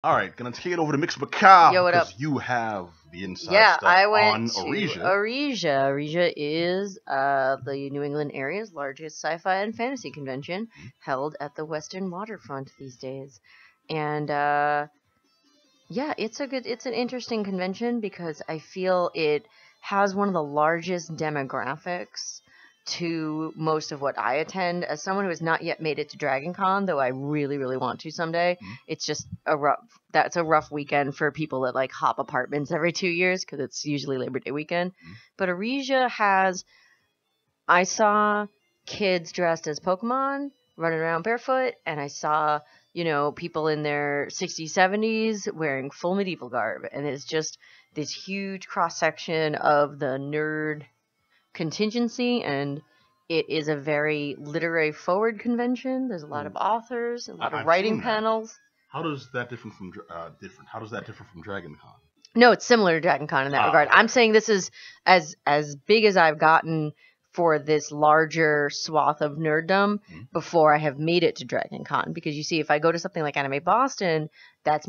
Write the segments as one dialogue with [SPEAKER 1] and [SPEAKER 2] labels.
[SPEAKER 1] All right, gonna take it over to Mix Macabre.
[SPEAKER 2] Yo, what up?
[SPEAKER 1] Because you have the inside
[SPEAKER 2] Yeah,
[SPEAKER 1] stuff
[SPEAKER 2] I
[SPEAKER 1] on
[SPEAKER 2] went to
[SPEAKER 1] Arisia.
[SPEAKER 2] Arisia. Arisia is the New England area's largest sci-fi and fantasy convention, held at the Western Waterfront these days. And yeah, it's an interesting convention because I feel it has one of the largest demographics to most of what I attend. As someone who has not yet made it to Dragon Con, though I really, really want to someday, it's just that's a rough weekend for people that like hop apartments every 2 years because it's usually Labor Day weekend. But Arisia I saw kids dressed as Pokemon running around barefoot, and I saw, people in their 60s, 70s wearing full medieval garb, and it's just this huge cross-section of the nerd contingency, and it is a very literary forward convention. There's a lot of authors, a lot of writing panels.
[SPEAKER 1] How does that differ from Dragon Con?
[SPEAKER 2] No, it's similar to Dragon Con in that regard. I'm saying this is as big as I've gotten for this larger swath of nerddom before I have made it to Dragon Con. Because you see, if I go to something like Anime Boston, that's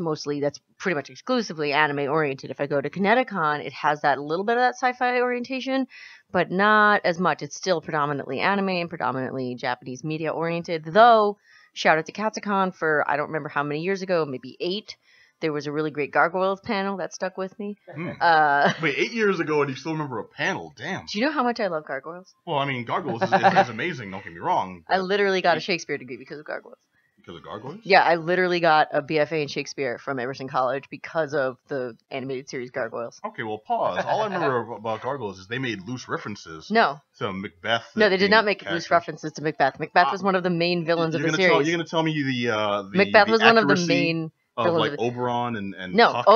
[SPEAKER 2] pretty much exclusively anime oriented. If I go to Kineticon, it has that little bit of that sci-fi orientation, but not as much. It's still predominantly anime and predominantly Japanese media oriented. Though, shout out to Katsukon for, I don't remember how many years ago, maybe 8. There was a really great Gargoyles panel that stuck with me.
[SPEAKER 1] Wait, 8 years ago and you still remember a panel? Damn.
[SPEAKER 2] Do you know how much I love Gargoyles?
[SPEAKER 1] Well, I mean, Gargoyles is amazing, don't get me wrong.
[SPEAKER 2] I literally got a Shakespeare degree because of Gargoyles.
[SPEAKER 1] Because of Gargoyles?
[SPEAKER 2] Yeah, I literally got a BFA in Shakespeare from Emerson College because of the animated series Gargoyles.
[SPEAKER 1] Okay, well, pause. All I remember about Gargoyles is they made loose references to Macbeth.
[SPEAKER 2] No, they did not make loose references to Macbeth. Macbeth was one of the main villains of the series.
[SPEAKER 1] You're going to tell me the
[SPEAKER 2] Macbeth was one of the main
[SPEAKER 1] of like Oberon and
[SPEAKER 2] no,
[SPEAKER 1] Puck?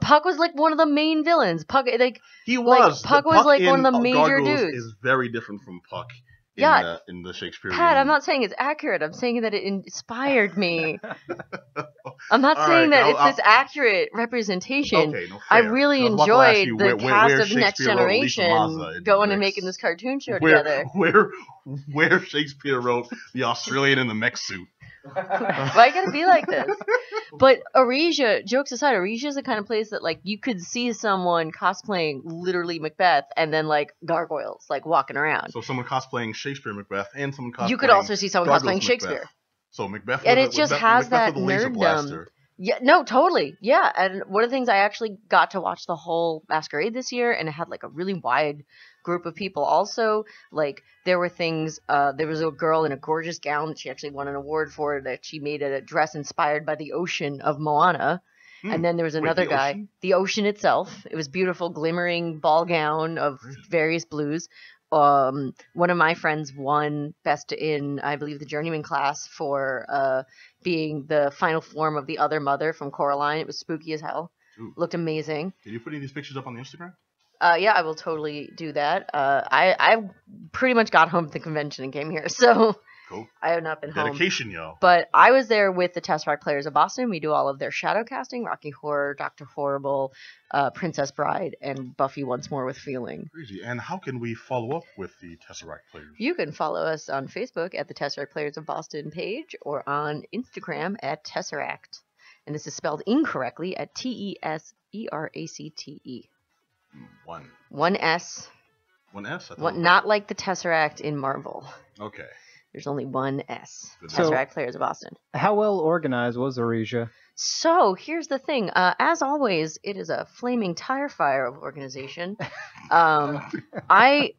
[SPEAKER 2] Puck was like one of the main villains. Puck, like
[SPEAKER 1] he was.
[SPEAKER 2] Puck was like one of the major
[SPEAKER 1] Gargoyles
[SPEAKER 2] dudes.
[SPEAKER 1] Is very different from Puck. In the Shakespearean.
[SPEAKER 2] Pat, I'm not saying it's accurate. I'm saying that it inspired me. I'm not saying that it's this accurate representation.
[SPEAKER 1] Okay, no, fair.
[SPEAKER 2] I really enjoyed the cast of Next Generation going and making this cartoon show together.
[SPEAKER 1] Where Shakespeare wrote the Australian in the mech suit.
[SPEAKER 2] Why gotta be like this? But Arisia, jokes aside, Arisia is the kind of place that like you could see someone cosplaying literally Macbeth and then like gargoyles like walking around.
[SPEAKER 1] So someone cosplaying Shakespeare Macbeth and someone cosplaying.
[SPEAKER 2] You could also see someone cosplaying Shakespeare.
[SPEAKER 1] So Macbeth,
[SPEAKER 2] and it just has
[SPEAKER 1] Macbeth
[SPEAKER 2] that
[SPEAKER 1] nerddom.
[SPEAKER 2] Yeah, no, totally. Yeah, and one of the things I actually got to watch the whole masquerade this year, and it had like a really wide group of people. Also, like there were things. There was a girl in a gorgeous gown that she actually won an award for. That she made a dress inspired by the ocean of Moana. And then there was another guy, the ocean itself. It was beautiful, glimmering ball gown of various blues. One of my friends won best in, I believe, the journeyman class for being the final form of the other mother from Coraline. It was spooky as hell.
[SPEAKER 1] Ooh.
[SPEAKER 2] Looked amazing.
[SPEAKER 1] Did you put any of these pictures up on the Instagram?
[SPEAKER 2] Yeah, I will totally do that. I pretty much got home at the convention and came here, so
[SPEAKER 1] cool.
[SPEAKER 2] I have not been home.
[SPEAKER 1] Dedication, yo.
[SPEAKER 2] But I was there with the Tesseract Players of Boston. We do all of their shadow casting, Rocky Horror, Dr. Horrible, Princess Bride, and Buffy Once More with Feeling.
[SPEAKER 1] Crazy. And how can we follow up with the Tesseract Players?
[SPEAKER 2] You can follow us on Facebook at the Tesseract Players of Boston page or on Instagram at Tesseract. And this is spelled incorrectly at Tesseracte. One S.
[SPEAKER 1] One S?
[SPEAKER 2] Not like the Tesseract in Marvel.
[SPEAKER 1] Okay.
[SPEAKER 2] There's only one S.
[SPEAKER 3] So,
[SPEAKER 2] Tesseract Players of Boston. How
[SPEAKER 3] well organized was Arisia?
[SPEAKER 2] So, here's the thing. As always, it is a flaming tire fire of organization. I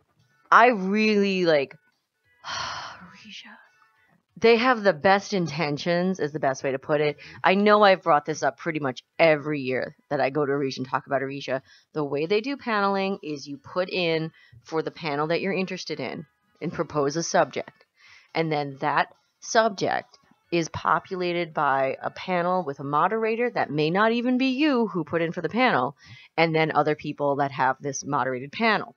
[SPEAKER 2] really like Arisia. They have the best intentions, is the best way to put it. I know I've brought this up pretty much every year that I go to Arisia and talk about Arisia. The way they do paneling is you put in for the panel that you're interested in and propose a subject. And then that subject is populated by a panel with a moderator that may not even be you who put in for the panel, and then other people that have this moderated panel.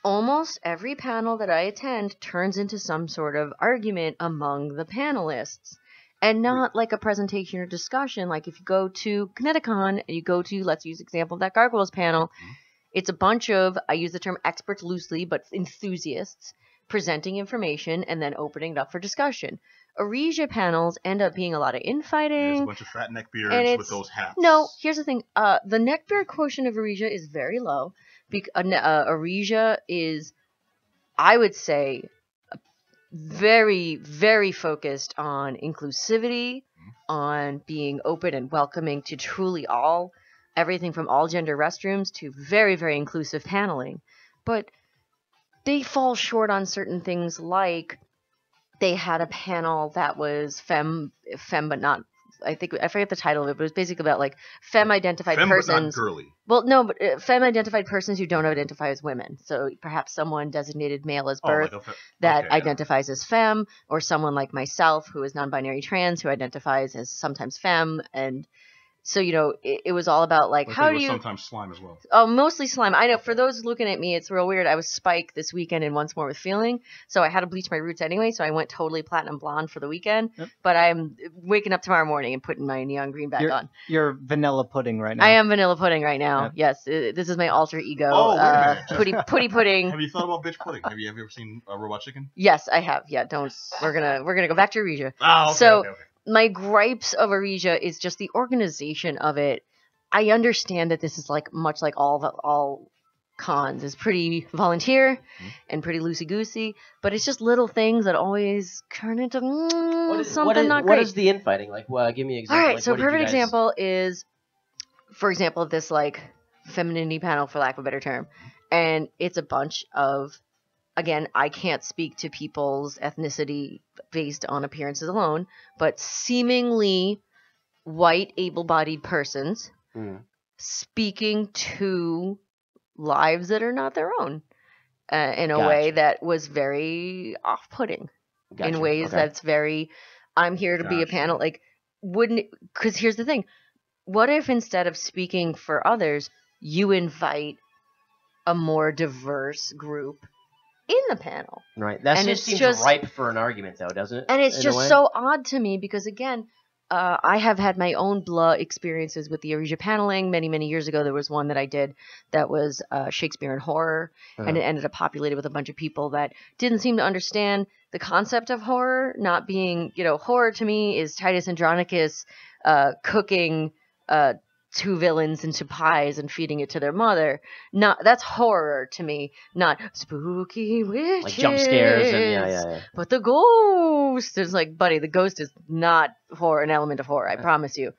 [SPEAKER 2] Almost every panel that I attend turns into some sort of argument among the panelists, and not like a presentation or discussion. Like if you go to Kineticon and you go to, let's use example of that Gargoyles panel, it's a bunch of, I use the term experts loosely, but enthusiasts presenting information and then opening it up for discussion. Arisia panels end up being a lot of infighting.
[SPEAKER 1] There's a bunch of fat neckbeards with those hats.
[SPEAKER 2] No, here's the thing. The neckbeard quotient of Arisia is very low. Arisia is, I would say, very, very focused on inclusivity, on being open and welcoming to truly all, everything from all gender restrooms to very, very inclusive paneling. But they fall short on certain things, like they had a panel that was femme, but not, I forget the title of it, but it was basically about like femme-identified persons.
[SPEAKER 1] But not girly.
[SPEAKER 2] Well, no, but femme-identified persons who don't identify as women. So perhaps someone designated male as birth that identifies as femme, or someone like myself who is non-binary trans who identifies as sometimes femme. And so, it was all about like, how do you...
[SPEAKER 1] sometimes slime as well.
[SPEAKER 2] Oh, mostly slime. I know, for those looking at me, it's real weird. I was Spike this weekend in Once More with Feeling, so I had to bleach my roots anyway, so I went totally platinum blonde for the weekend. Yep. But I'm waking up tomorrow morning and putting my neon green back on.
[SPEAKER 3] You're vanilla pudding right now.
[SPEAKER 2] I am vanilla pudding right now. Yep. Yes, this is my alter ego. Putty pudding.
[SPEAKER 1] Have you thought about bitch pudding? Have you ever seen Robot Chicken?
[SPEAKER 2] Yes, I have. Yeah, we're gonna go back to Arisia.
[SPEAKER 1] Oh, okay, okay.
[SPEAKER 2] My gripes of Arisia is just the organization of it. I understand that this is like much like all cons is pretty volunteer and pretty loosey-goosey, but it's just little things that always turn into something not great.
[SPEAKER 4] What is the infighting? Like, give me an example.
[SPEAKER 2] All right, so a perfect example is, for example, this like femininity panel, for lack of a better term, and it's a bunch of, again, I can't speak to people's ethnicity based on appearances alone, but seemingly white, able-bodied persons speaking to lives that are not their own in a way that was very off-putting. In ways that's very, I'm here to be a panel. Like, because here's the thing. What if instead of speaking for others, you invite a more diverse group in the panel?
[SPEAKER 4] Right. That just seems ripe for an argument, though, doesn't it?
[SPEAKER 2] And it's just so odd to me because, again, I have had my own blah experiences with the Arisia paneling. Many, many years ago, there was one that I did that was Shakespeare and horror, and it ended up populated with a bunch of people that didn't seem to understand the concept of horror, not being, horror to me is Titus Andronicus cooking two villains into pies and feeding it to their mother. That's horror to me, not spooky witches.
[SPEAKER 4] Like jump scares and yeah.
[SPEAKER 2] But the ghost is like, buddy, the ghost is not an element of horror, I promise you.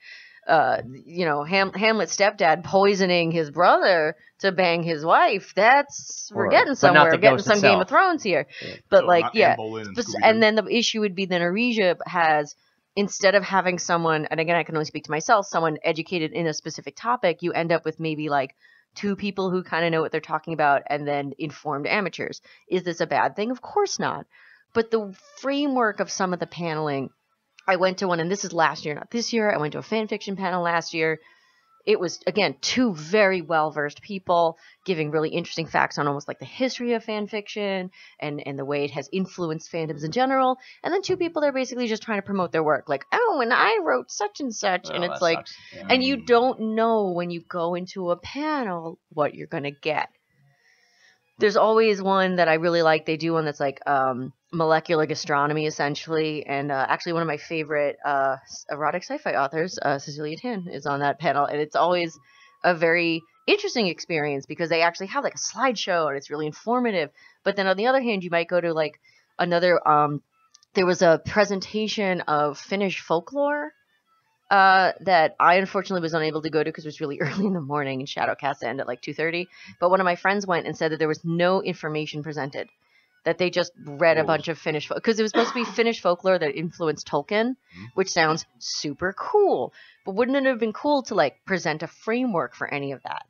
[SPEAKER 2] Hamlet's stepdad poisoning his brother to bang his wife. We're getting somewhere. We're getting some Game of Thrones here. Yeah. But and then the issue would be then Arisia has, instead of having someone, and again, I can only speak to myself, someone educated in a specific topic, you end up with maybe like two people who kind of know what they're talking about and then informed amateurs. Is this a bad thing? Of course not. But the framework of some of the paneling, I went to one, and this is last year, not this year. I went to a fan fiction panel last year. It was, again, two very well-versed people giving really interesting facts on almost like the history of fan fiction and the way it has influenced fandoms in general. And then two people that are basically just trying to promote their work. Like, oh, and I wrote such and such. And it's like, and you don't know when you go into a panel what you're going to get. There's always one that I really like. They do one that's like molecular gastronomy, essentially. And actually one of my favorite erotic sci-fi authors, Cecilia Tan, is on that panel. And it's always a very interesting experience because they actually have like a slideshow and it's really informative. But then on the other hand, you might go to like another, there was a presentation of Finnish folklore that I unfortunately was unable to go to because it was really early in the morning and Shadowcast ended at like 2:30. But one of my friends went and said that there was no information presented, that they just read a bunch of Finnish, because it was supposed to be Finnish folklore that influenced Tolkien, which sounds super cool. But wouldn't it have been cool to like present a framework for any of that?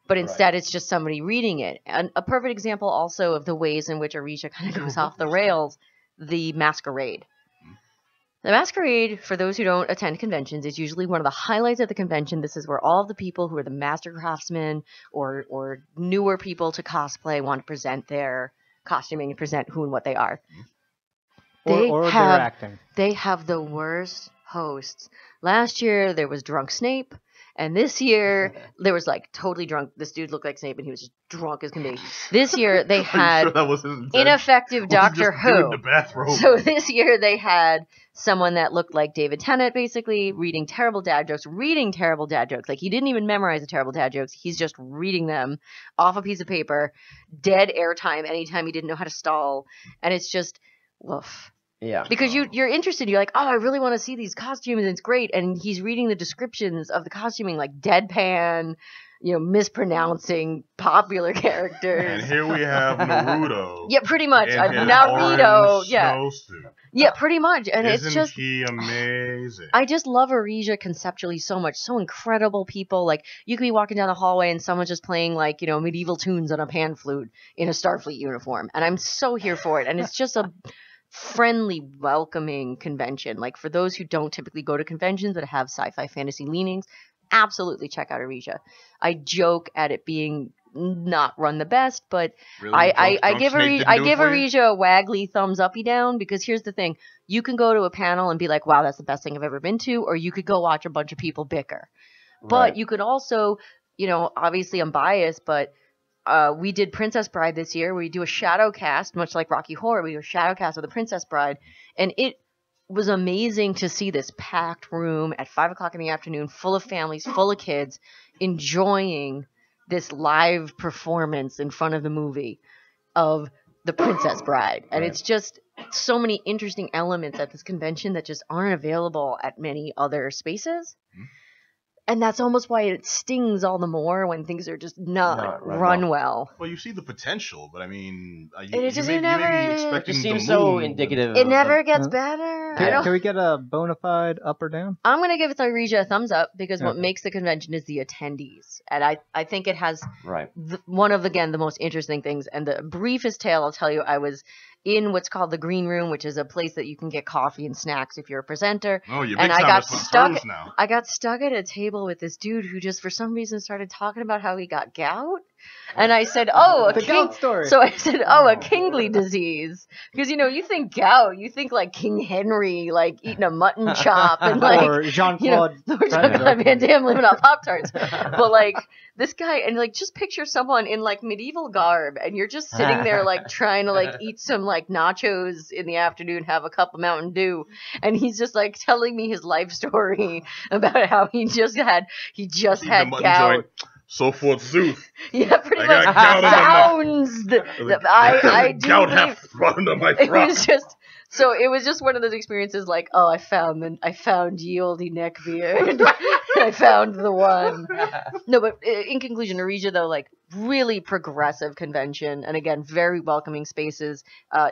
[SPEAKER 2] But instead, it's just somebody reading it. And a perfect example also of the ways in which Arisia kind of goes off the rails, the Masquerade. The Masquerade, for those who don't attend conventions, is usually one of the highlights of the convention. This is where all of the people who are the master craftsmen or newer people to cosplay want to present their costuming and present who and what they are.
[SPEAKER 3] Or their acting.
[SPEAKER 2] They have the worst hosts. Last year, there was Drunk Snape. And this year, there was like totally drunk. This dude looked like Snape, and he was just drunk as can be. This year, they had ineffective Doctor Who. So this year, they had someone that looked like David Tennant, basically, reading terrible dad jokes. Like, he didn't even memorize the terrible dad jokes. He's just reading them off a piece of paper, dead airtime anytime he didn't know how to stall. And it's just, woof.
[SPEAKER 4] Yeah.
[SPEAKER 2] Because you're interested. You're like, oh, I really want to see these costumes. And it's great. And he's reading the descriptions of the costuming, like deadpan, mispronouncing popular characters.
[SPEAKER 1] And here we have Naruto.
[SPEAKER 2] Yeah, pretty much.
[SPEAKER 1] Naruto. Yeah.
[SPEAKER 2] Yeah, pretty much. And
[SPEAKER 1] Isn't he amazing?
[SPEAKER 2] I just love Arisia conceptually so much. So incredible people. Like, you could be walking down the hallway and someone's just playing, like, medieval tunes on a pan flute in a Starfleet uniform. And I'm so here for it. And it's just a friendly, welcoming convention. Like, for those who don't typically go to conventions that have sci-fi fantasy leanings, absolutely check out Arisia. I joke at it being not run the best, but really? I give Arisia a waggly thumbs uppy down, because here's the thing. You can go to a panel and be like, wow, that's the best thing I've ever been to, or you could go watch a bunch of people bicker. Right. But you could also, obviously I'm biased, but we did Princess Bride this year. We do a shadow cast, much like Rocky Horror. We do a shadow cast of the Princess Bride, and it was amazing to see this packed room at 5 o'clock in the afternoon, full of families, full of kids, enjoying this live performance in front of the movie of the Princess Bride. And it's just so many interesting elements at this convention that just aren't available at many other spaces. Mm-hmm. And that's almost why it stings all the more when things are just not run well.
[SPEAKER 1] Well, you see the potential, but I mean,
[SPEAKER 2] it
[SPEAKER 4] seems so indicative.
[SPEAKER 2] It never gets better.
[SPEAKER 3] Can we get a bona fide up or down?
[SPEAKER 2] I'm going to give Arisia a thumbs up, because what makes the convention is the attendees. And I think it has one of, again, the most interesting things. And the briefest tale, I'll tell you, I was in what's called the Green Room, which is a place that you can get coffee and snacks if you're a presenter.
[SPEAKER 1] Oh, you're big time. I
[SPEAKER 2] got stuck at a table with this dude who just for some reason started talking about how he got gout. And I said,
[SPEAKER 3] gout story.
[SPEAKER 2] So I said, a kingly disease. Because, you think gout, you think like King Henry, like eating a mutton chop. And like,
[SPEAKER 3] or Jean-Claude
[SPEAKER 2] Van Damme living on Pop-Tarts. But like, this guy, and like, just picture someone in like medieval garb, and you're just sitting there like trying to like eat some like nachos in the afternoon, have a cup of Mountain Dew. And he's just like telling me his life story about how he just had gout.
[SPEAKER 1] So forth, sooth.
[SPEAKER 2] Yeah, pretty much. Sounds. I do
[SPEAKER 1] gout hath brought into my throat.
[SPEAKER 2] It was just one of those experiences like, I found ye olde neckbeard. I found the one. No, but in conclusion, Arisia, though, like, really progressive convention, and again, very welcoming spaces.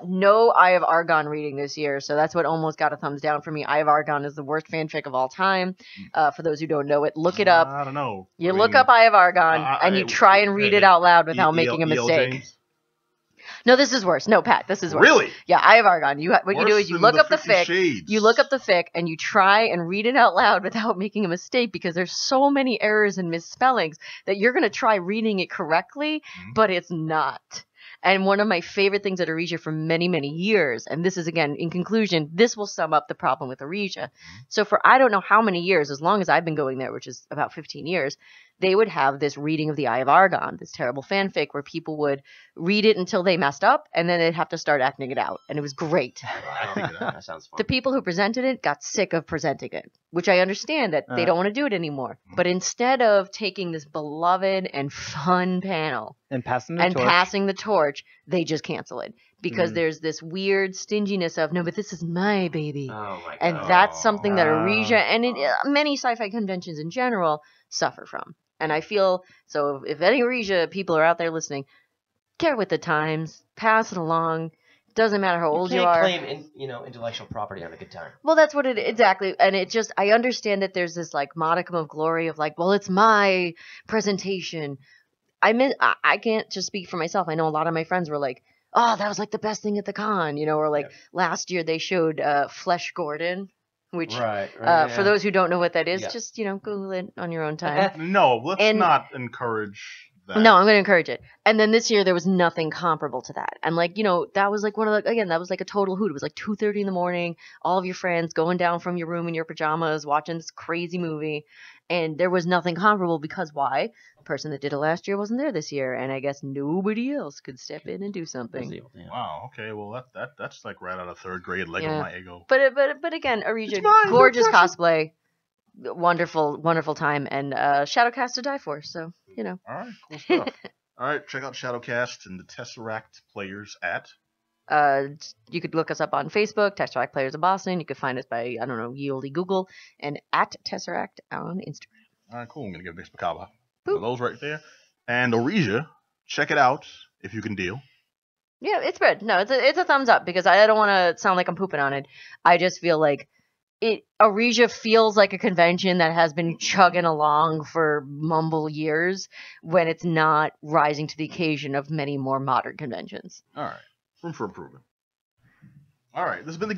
[SPEAKER 2] No Eye of Argon reading this year, so that's what almost got a thumbs down for me. Eye of Argon is the worst fanfic of all time. For those who don't know it, look it up.
[SPEAKER 1] I don't know.
[SPEAKER 2] Look up Eye of Argon, and you try and read it out loud without making a mistake. No, this is worse. No, Pat, this is worse.
[SPEAKER 1] Really?
[SPEAKER 2] Yeah, Eye of Argon. What you do is you look up the fic.
[SPEAKER 1] Shades.
[SPEAKER 2] You look up the fic and you try and read it out loud without making a mistake, because there's so many errors and misspellings that you're going to try reading it correctly, but it's not. And one of my favorite things at Arisia for many, many years, and this is, again, in conclusion, this will sum up the problem with Arisia. So for I don't know how many years, as long as I've been going there, which is about 15 years, they would have this reading of the Eye of Argon, this terrible fanfic where people would read it until they messed up, and then they'd have to start acting it out. And it was great.
[SPEAKER 4] That sounds fun.
[SPEAKER 2] The people who presented it got sick of presenting it, which I understand that they don't want to do it anymore. But instead of taking this beloved and fun panel
[SPEAKER 3] and passing the torch,
[SPEAKER 2] they just cancel it. Because there's this weird stinginess of, no, but this is my baby.
[SPEAKER 4] Oh my God.
[SPEAKER 2] And that's something that Arisia and many sci-fi conventions in general suffer from. And I feel, so if any Arisia people are out there listening, get with the times, pass it along. Doesn't matter how old you are.
[SPEAKER 4] You can't claim, intellectual property on a good time.
[SPEAKER 2] Well, that's what it exactly. And it just, I understand that there's this like modicum of glory of like, well, it's my presentation. I can't just speak for myself. I know a lot of my friends were like, oh, that was like the best thing at the con, or like last year they showed Flesh Gordon, which for those who don't know what that is, just Google it on your own time.
[SPEAKER 1] No, let's not encourage that.
[SPEAKER 2] No, I'm going to encourage it. And then this year there was nothing comparable to that. And like, that was like that was like a total hoot. It was like 2:30 in the morning, all of your friends going down from your room in your pajamas, watching this crazy movie. And there was nothing comparable because why? The person that did it last year wasn't there this year. And I guess nobody else could step in and do something.
[SPEAKER 1] Wow. Okay. Well, that's like right out of third grade, Lego my ego.
[SPEAKER 2] But again, Arisia, gorgeous cosplay. Wonderful time, and Shadowcast to die for, so, All
[SPEAKER 1] right, cool stuff. All right, check out Shadowcast and the Tesseract Players at...
[SPEAKER 2] you could look us up on Facebook, Tesseract Players of Boston. You could find us by, I don't know, ye olde Google, and at Tesseract on Instagram.
[SPEAKER 1] All right, cool. I'm going to give Nick Spacaba. Those right there. And Arisia, check it out if you can deal.
[SPEAKER 2] Yeah, it's good. No, it's a thumbs up, because I don't want to sound like I'm pooping on it. I just feel like Arisia feels like a convention that has been chugging along for mumble years when it's not rising to the occasion of many more modern conventions.
[SPEAKER 1] All right. Room for improvement. All right. This has been the Geek